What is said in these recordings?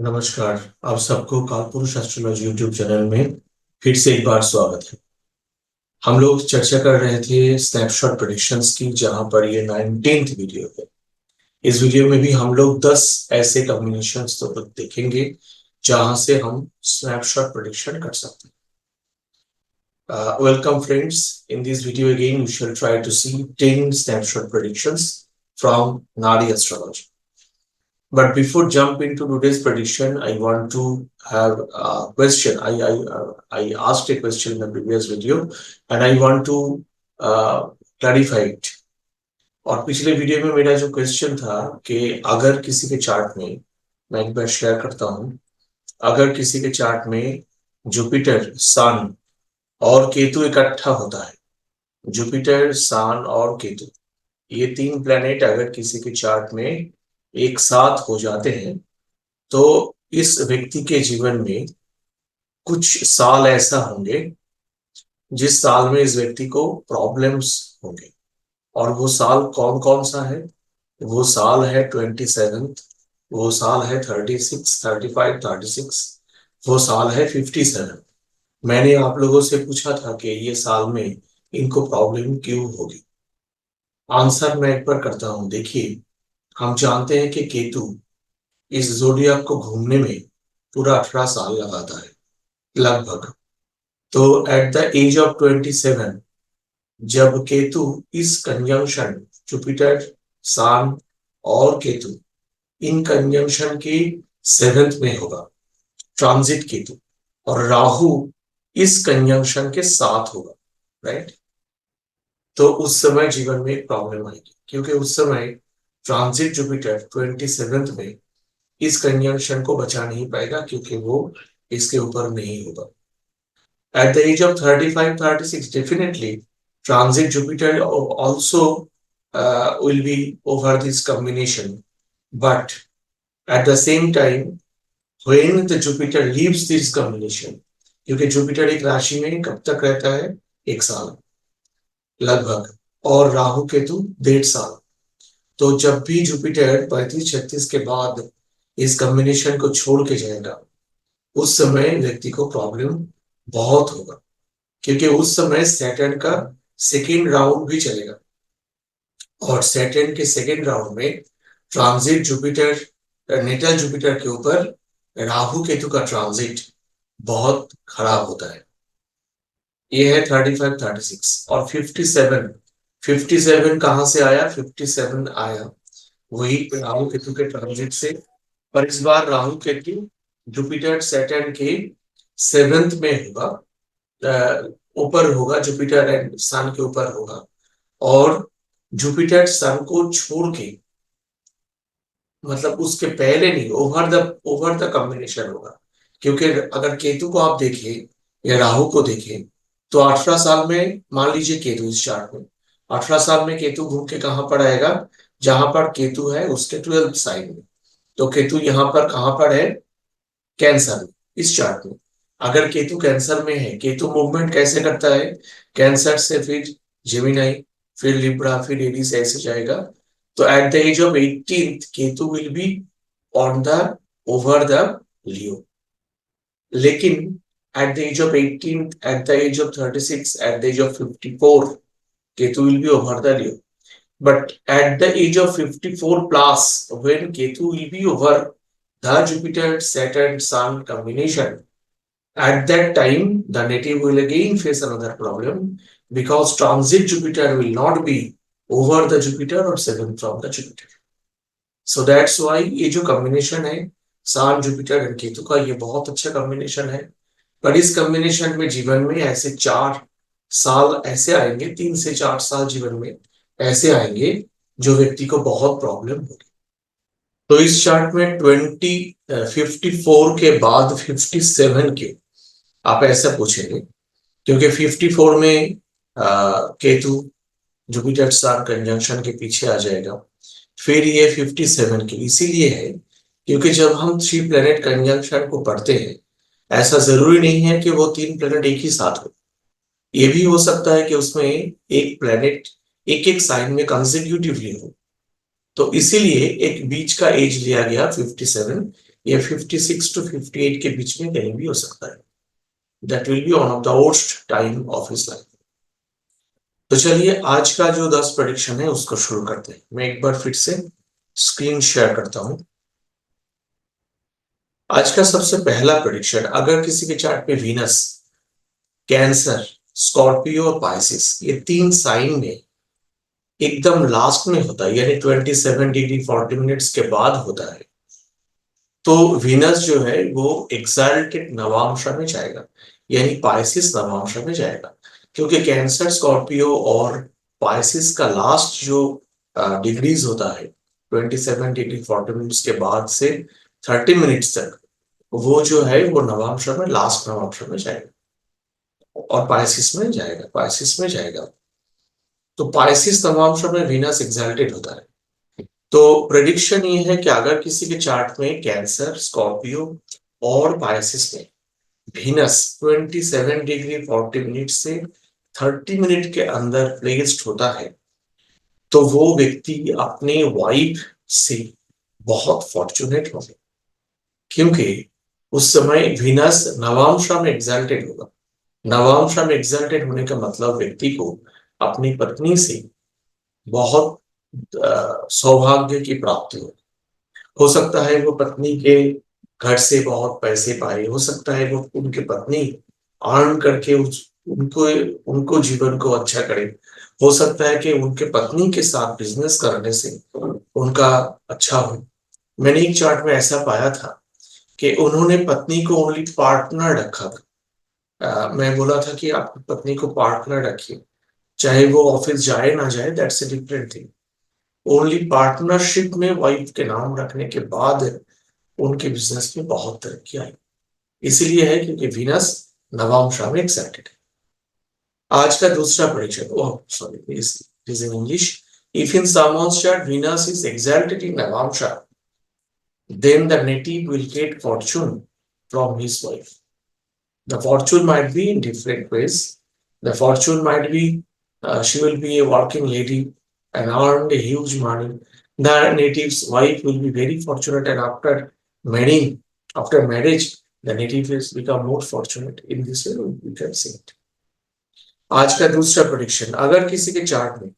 नमस्कार। आप सबको कालपुरुष एस्ट्रोलॉजी यूट्यूब चैनल में फिर से एक बार स्वागत है। हम लोग चर्चा कर रहे थे स्नैपशॉट प्रेडिक्शंस की, जहां पर ये 19th वीडियो है। इस वीडियो में भी हम लोग 10 ऐसे कॉम्बिनेशंस तो देखेंगे जहां से हम स्नैपशॉट प्रेडिक्शन कर सकते हैं। Welcome friends, in this video again we shall try to see 10 snapshot predictions from Nadi astrology. But before jump into today's prediction, I want to have a question. I asked a question in the previous video, and I want to clarify it. और पिछले video में मेरा जो question था कि अगर किसी के चार्ट में, मैं एक बार शेयर करता हूँ, अगर किसी के चार्ट में जुपिटर, सन और केतु इकट्ठा होता है, जुपिटर, सन और केतु, ये तीन प्लैनेट अगर किसी के चार्ट में एक साथ हो जाते हैं, तो इस व्यक्ति के जीवन में कुछ साल ऐसा होंगे जिस साल में इस व्यक्ति को प्रॉब्लम्स होंगे। और वो साल कौन कौन सा है? वो साल है 27th, वो साल है 36, 35, 36, वो साल है 57। मैंने आप लोगों से पूछा था कि ये साल में इनको प्रॉब्लम क्यों होगी। आंसर मैं एक बार करता हूं। देखिए, हम जानते हैं कि केतु इस जोडियाक को घूमने में पूरा 18 साल लगाता है लगभग। तो एट द एज ऑफ 27, जब केतु इस कंजंक्शन, जुपिटर, सन और केतु इन कंजंक्शन की 7th में होगा, ट्रांजिट केतु, और राहु इस कंजंक्शन के साथ होगा, राइट। तो उस समय जीवन में एक प्रॉब्लम आएगी, क्योंकि उस समय ट्रांजिट जुपिटर 27th में इस कंजंक्शन को बचा नहीं पाएगा, क्योंकि वो इसके ऊपर नहीं होगा। At the age of 35, 36, definitely transit Jupiter also will be over this combination. But at the same time, when the Jupiter leaves this combination, क्योंकि जुपिटर एक राशि में कब तक रहता है? एक साल लगभग, और राहु केतु 1.5 साल। तो जब भी जुपिटर 35-36 के बाद इस कॉम्बिनेशन को छोड़ के जाएगा, उस समय व्यक्ति को प्रॉब्लम बहुत होगा, क्योंकि उस समय सैटर्न का सेकेंड राउंड भी चलेगा, और सैटर्न के सेकेंड राउंड में ट्रांजिट जुपिटर, नेटल जुपिटर के ऊपर राहु केतु का ट्रांजिट बहुत खराब होता है। ये है 35, 36 और 57। 57 कहां से आया? 57 आया वही राहु केतु के ट्रांजिट से। पर इस बार राहु केतु जुपिटर सैटर्न के 7th में होगा, ऊपर होगा, जुपिटर एंड सन के ऊपर होगा। और जुपिटर सन को छोड़ के, मतलब उसके पहले नहीं, ओवर द कॉम्बिनेशन होगा। क्योंकि अगर केतु को आप देखें या राहु को देखें, तो 18 साल में, मान लीजिए केतु इस चार्ट में 18 साल में केतु घूम के कहां पर आएगा? जहां पर केतु है उसके 12th साइड में। तो केतु यहां पर कहां पर है? कैंसर में, इस चार्ट में। अगर केतु कैंसर में है, केतु मूवमेंट कैसे करता है? कैंसर से फिर जेमिनाई, फिर लिब्रा, फिर एरीज, ऐसे जाएगा। तो at the age of 18th Ketu will be on the over the Leo. लेकिन at the age of 18th, at the age of 36, at the age of 54 Ketu will be over the Leo. But at the age of 54 plus, when Ketu will be over the Jupiter Saturn Sun combination, at that time the native will again face another problem, because transit Jupiter will not be over the Jupiter or 7 from the Jupiter. So that's why ये जो combination है Sun, Jupiter and Ketu का, ये बहुत अच्छा combination है। पर इस combination में जीवन में ऐसे 4 साल ऐसे आएंगे, 3 से 4 साल जीवन में ऐसे आएंगे जो व्यक्ति को बहुत प्रॉब्लम होगी। तो इस चार्ट में 54 के बाद 57 के, आप ऐसा पूछेंगे, क्योंकि 54 में केतु जुपिटर सन कंजंक्शन के पीछे आ जाएगा। फिर ये 57 के इसीलिए है क्योंकि जब हम 3 प्लेनेट कंजंक्शन को पढ़ते हैं, ऐसा जरूरी नहीं है कि वो 3 प्लेनेट एक ही साथ हो। ये भी हो सकता है कि उसमें एक प्लेनेट एक एक साइन में कंसेक्यूटिवली हो। तो इसीलिए एक बीच का एज लिया गया 57, ये 56 to 58 के बीच में कहीं भी हो सकता है. That will be one of the worst time of his life. तो चलिए आज का जो 10 प्रेडिक्शन है उसको शुरू करते हैं. मैं एक बार फिर से स्क्रीन शेयर करता हूं. आज का सबसे पहला प्रेडिक्शन, अगर किसी के चार्ट पे वीनस, कैंसर, स्कॉर्पियो और पाइसिस ये 3 साइन में एकदम लास्ट में होता है, यानी 27 डिग्री 40 मिनट्स के बाद होता है, तो वीनस जो है वो एक्साल्टेड नवांशा में जाएगा, यानी पाइसिस नवांशा में जाएगा. क्योंकि कैंसर, स्कॉर्पियो और पाइसिस का लास्ट जो डिग्रीज होता है 27 डिग्री 40 मिनट्स के बाद से 30 मिनट्स तक, वो जो है वो नवांशा में, लास्ट नवांशा में जाएगा और पाइसिस में जाएगा, पाइसिस में जाएगा. तो पाइसिस नवांशा में वीनस एक्साल्टेड होता है. तो प्रेडिक्शन ये है कि अगर किसी के चार्ट में कैंसर, स्कॉर्पियो और पाइसिस में वीनस 27 डिग्री 40 मिनट से 30 मिनट के अंदर प्लेस्ड होता है, तो वो व्यक्ति अपने वाइफ से बहुत फॉर्चुनेट होगा. क्योंकि उस समय वीनस नवांशा में एक्साल्टेड होगा. नवांशा में एक्साल्टेड होने का मतलब व्यक्ति को अपनी पत्नी से बहुत सौभाग्य की प्राप्ति हो सकता है वो पत्नी के घर से बहुत पैसे पाए, हो सकता है वो उनके पत्नी अर्न करके उनको उनको जीवन को अच्छा करे, हो सकता है कि उनके पत्नी के साथ बिजनेस करने से उनका अच्छा हो. मैंने एक चार्ट में ऐसा पाया था कि उन्होंने पत्नी को ओनली पार्टनर रखा था. मैं बोला था कि आप पत्नी को पार्टनर रखिए, चाहे वो ऑफिस जाए ना जाए, that's a different thing. Only partnership में वाइफ के नाम रखने के बाद उनके बिजनेस में बहुत तरक्की आई. इसीलिए है क्योंकि वीनस नवांशा में एक्साल्टेड है. आज का दूसरा prediction, oh sorry, is in English. If in someone's chart Venus is exalted in Navamsha, then the native will get fortune from his wife. The fortune might be in different ways. The fortune might be she will be a working lady and earned a huge money. The native's wife will be very fortunate, and after marriage, the native has become more fortunate. In this way, we can see it. आज का दूसरा prediction, अगर किसी के chart में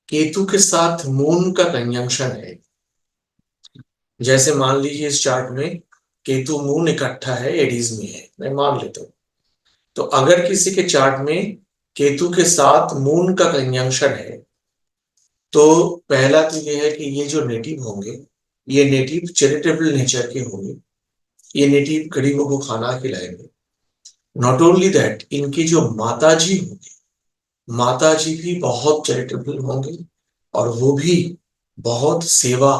केतु के साथ moon का कंजंक्शन है, जैसे मान लीजिए इस चार्ट में केतु मून इकट्ठा है, एडीज में है, मैं मान लेता हूं. तो अगर किसी के चार्ट में केतु के साथ मून का कंजंक्शन है, तो पहला तो यह है कि ये जो नेटिव होंगे, ये नेटिव चैरिटेबल नेचर के होंगे. ये नेटिव गरीबों को खाना खिलाएंगे. नॉट ओनली दैट, इनकी जो माताजी होंगे, माताजी भी बहुत चैरिटेबल होंगे और वो भी बहुत सेवा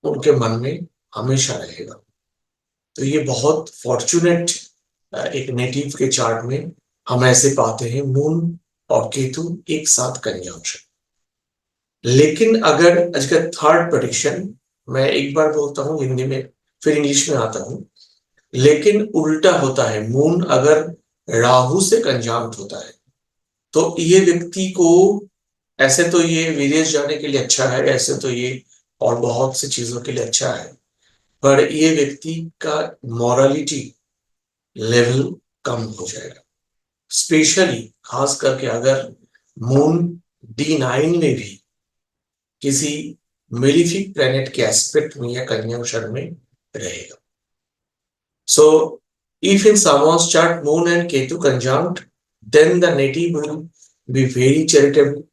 उनके मन में हमेशा रहेगा. तो ये बहुत फॉर्चुनेट एक नेटिव के चार्ट में हम ऐसे पाते हैं, मून और केतु एक साथ कंजंक्शन. लेकिन अगर आज का थर्ड प्रेडिक्शन, मैं एक बार बोलता हूं हिंदी में फिर इंग्लिश में आता हूं, लेकिन उल्टा होता है. मून अगर राहु से कंजंक्ट होता है, तो ये व्यक्ति को, ऐसे तो ये विदेश जाने के लिए अच्छा है, ऐसे तो ये और बहुत सी चीजों के लिए अच्छा है, पर ये व्यक्ति का मॉरलिटी लेवल कम हो जाएगा. स्पेशली खास करके अगर मून D9 में भी किसी मेलिफिक प्लैनेट के एस्पेक्ट में या कंजंक्शन में रहेगा. So if in someone's chart moon and Ketu conjunct, then the native will be very charitable.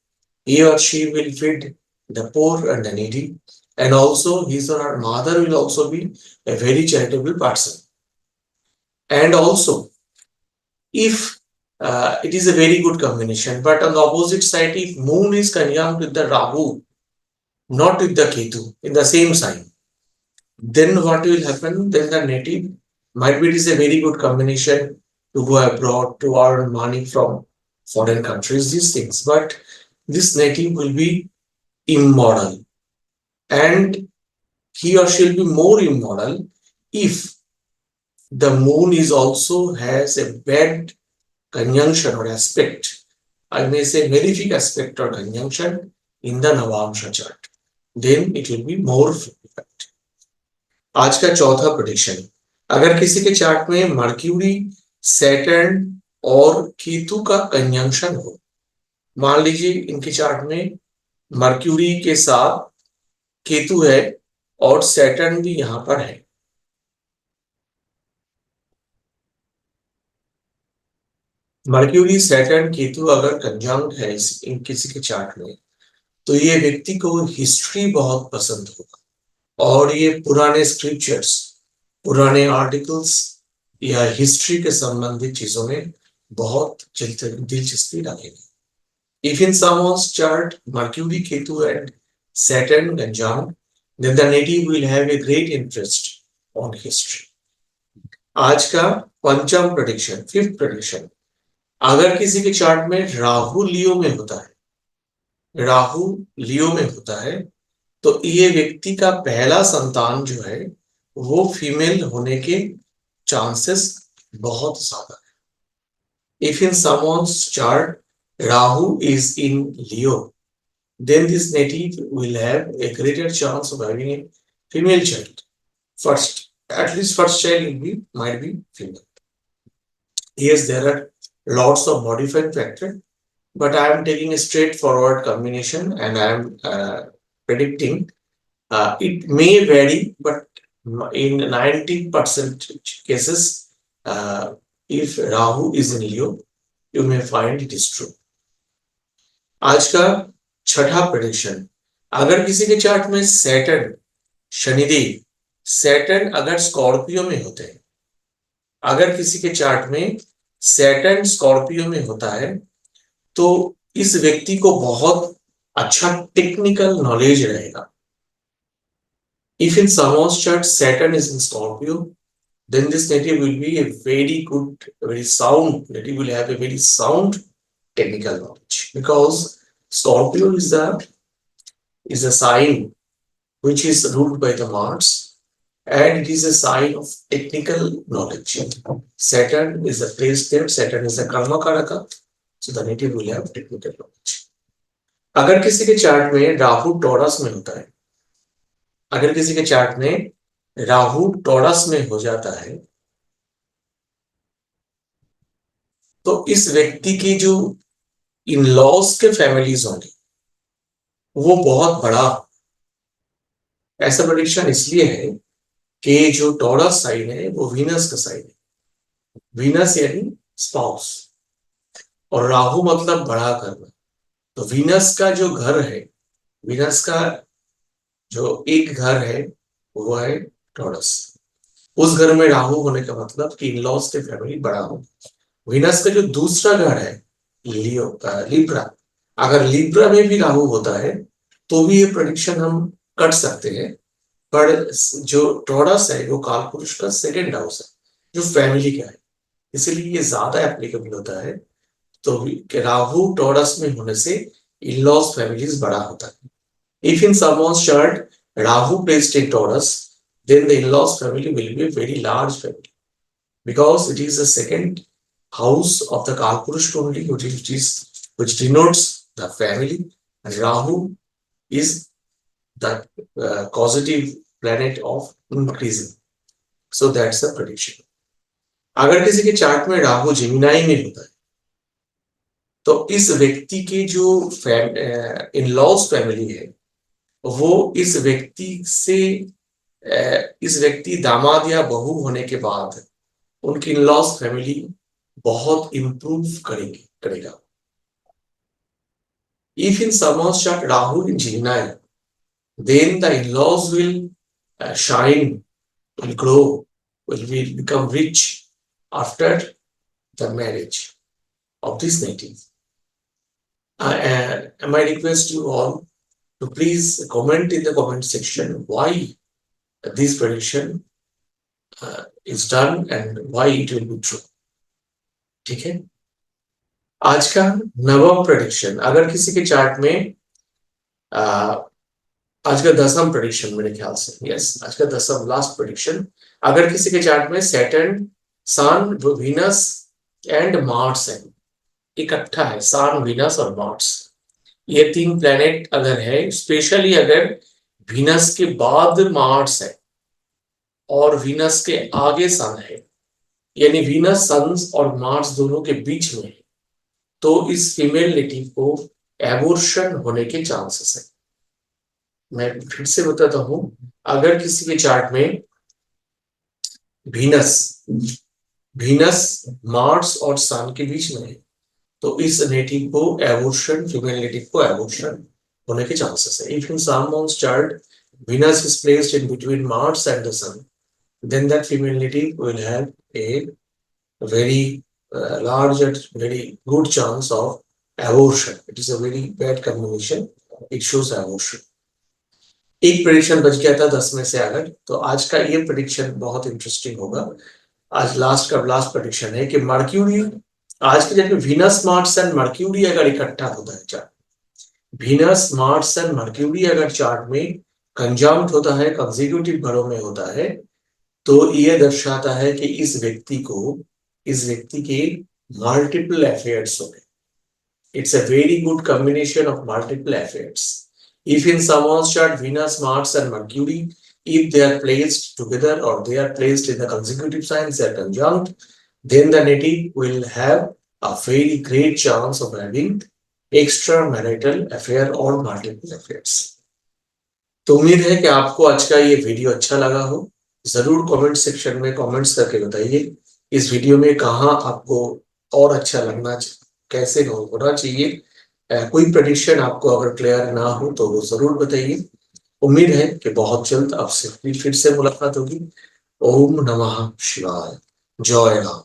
He or she will feed the poor and the needy, and also his or her mother will also be a very charitable person. And also, if it is a very good combination, but on the opposite side, if moon is conjunct with the Rahu, not with the Ketu, in the same sign, then what will happen? Then the native might be, it is a very good combination to go abroad, to earn money from foreign countries, these things. But this native will be immoral, and he or she will be more immoral if the moon is also has a bad conjunction or aspect, I may say malefic aspect or conjunction in the Navamsha chart. Then it will be more effect. आज का चौथा prediction, अगर किसी के chart में mercury, Saturn और केतु का conjunction हो, मान लीजिए इनके चार्ट में मर्क्यूरी के साथ केतु है और सैटर्न भी यहां पर है, मर्क्यूरी सैटर्न केतु अगर कंजंक्ट है इन किसी के चार्ट में, तो ये व्यक्ति को हिस्ट्री बहुत पसंद होगा और ये पुराने स्क्रिप्चर्स, पुराने आर्टिकल्स या हिस्ट्री के संबंधित चीजों में बहुत दिलचस्पी रखेंगे। If in someone's chart Mercury, Ketu and Saturn conjunct, then the native will have a great interest on history. आज का पंचम प्रेडिक्शन, फिफ्थ प्रेडिक्शन, अगर किसी के चार्ट में राहु लियो में होता है, राहु लियो में होता है, तो ये व्यक्ति का पहला संतान जो है वो फीमेल होने के चांसेस बहुत ज्यादा है। If in someone's chart Rahu is in Leo, then this native will have a greater chance of having a female child. First, at least first child might be female. Yes, there are lots of modifying factors, but I am taking a straightforward combination and I am predicting it may vary, but in 90% cases, if Rahu is in Leo, you may find it is true. आज का छठा prediction, अगर किसी के chart में Saturn, Shanidev, Saturn अगर Scorpio में होते हैं, अगर किसी के चार्ट में सैटर्न स्कॉर्पियो में होता है, तो इस व्यक्ति को बहुत अच्छा टेक्निकल नॉलेज रहेगा। If in someone's chart Saturn is in Scorpio, then this native will be a very good, very sound, native will have a very sound technical knowledge, because Scorpio is a sign which is ruled by the Mars, and it is a sign of technical knowledge. Saturn is a place there, Saturn is a karma karaka, so the native will have technical knowledge. अगर किसी के chart में Rahu taurus में होता है, अगर किसी के चार्ट में राहु टॉरस में हो जाता है, तो इस व्यक्ति की जो इन लॉज के फैमिलीज होंगे वो बहुत बड़ा। ऐसा प्रेडिक्शन इसलिए है कि जो टॉरस साइन है वो वीनस का साइन है, वीनस यानी स्पाउस, और राहु मतलब बड़ा करना। तो वीनस का जो घर है, वीनस का जो एक घर है वो है टॉरस, उस घर में राहु होने का मतलब कि इन लॉज के फैमिली बड़ा हो। वीनस का जो दूसरा घर है लियो, लिब्रा, अगर लिब्रा में भी राहु होता है तो भी ये प्रेडिक्शन हम कर सकते हैं, पर जो टॉरस है वो कालपुरुष का सेकंड हाउस है जो फैमिली का है, इसलिए ये ज्यादा एप्लीकेबल होता है। तो राहु टॉरस में होने से इन लॉज फैमिलीज बड़ा होता है। If in someone's chart Rahu placed in Taurus, then the in-laws family will be a very large family, because it is the second house of the Kalpurush only, which denotes the family, and Rahu is the causative planet of increasing. So that's the prediction. अगर किसी के chart में Rahu Gemini में होता है, तो इस व्यक्ति के जो इन-लॉज फैमिली है वो इस व्यक्ति दामाद या बहू होने के बाद उनकी इन-लॉज फैमिली बहुत इंप्रूव करेगा। If in someone's chart Rahu in Gemini, then the in-laws will shine, will grow, will become rich after the marriage of this native. I request you all to please comment in the comment section why this prediction is done and why it will be true. ठीक है, आज का नवम prediction, अगर किसी के chart में आज का दसम प्रेडिक्शन मेरे ख्याल से, यस आज का दसम लास्ट प्रेडिक्शन, अगर किसी के चार्ट में Saturn, sun, Venus and Mars है, इकट्ठा है सन, वीनस और मार्स, ये तीन प्लेनेट अगर है, स्पेशली अगर वीनस के बाद मार्स है, और वीनस के आगे सन है, यानी वीनस सन और मार्स दोनों के बीच में है, तो इस फीमेल नेटिव को एबॉर्शन होने के चांसेस है। मैं फिर से बताता हूं, अगर किसी के चार्ट में वीनस वीनस मार्स और सन के बीच में है, तो इस नेटिव को एबॉर्शन, फीमेल नेटिव को एबॉर्शन होने के चांसेस है। If in someone's chart Venus is placed in between Mars and the Sun, then that female native will have a very large and very good chance of abortion. It is a very bad combination. It shows abortion. एक prediction बच गया था 10 में से अगर, तो आज का ये प्रेडिक्शन बहुत इंटरेस्टिंग होगा। आज लास्ट प्रेडिक्शन है कि मर्क्यूरी, आज के डेट में वीनस मार्स एंड मर्क्यूरी अगर इकट्ठा होता है chart, Venus Mars and mercury अगर चार्ट में कंजंक्ट होता है, कंसेक्यूटिव घरों में होता है, तो ये दर्शाता है कि इस व्यक्ति के मल्टीपल अफेयर्स हो गए। It's a very good combination of multiple affairs. If in someone's chart Venus, Mars and Mercury, if they are placed together or they are placed in the consecutive signs, they are conjunct, then the native will have a very great chance of having extramarital affair or multiple affairs. तो उम्मीद है कि आपको आज का ये video अच्छा लगा हो। जरूर कमेंट सेक्शन में कमेंट्स करके बताइए इस वीडियो में कहाँ आपको और अच्छा लगना, कैसे होना चाहिए। कोई प्रेडिक्शन आपको अगर क्लियर ना हो तो वो जरूर बताइए। उम्मीद है कि बहुत जल्द आपसे फिर से मुलाकात होगी। ओम नमः शिवाय। जय राम।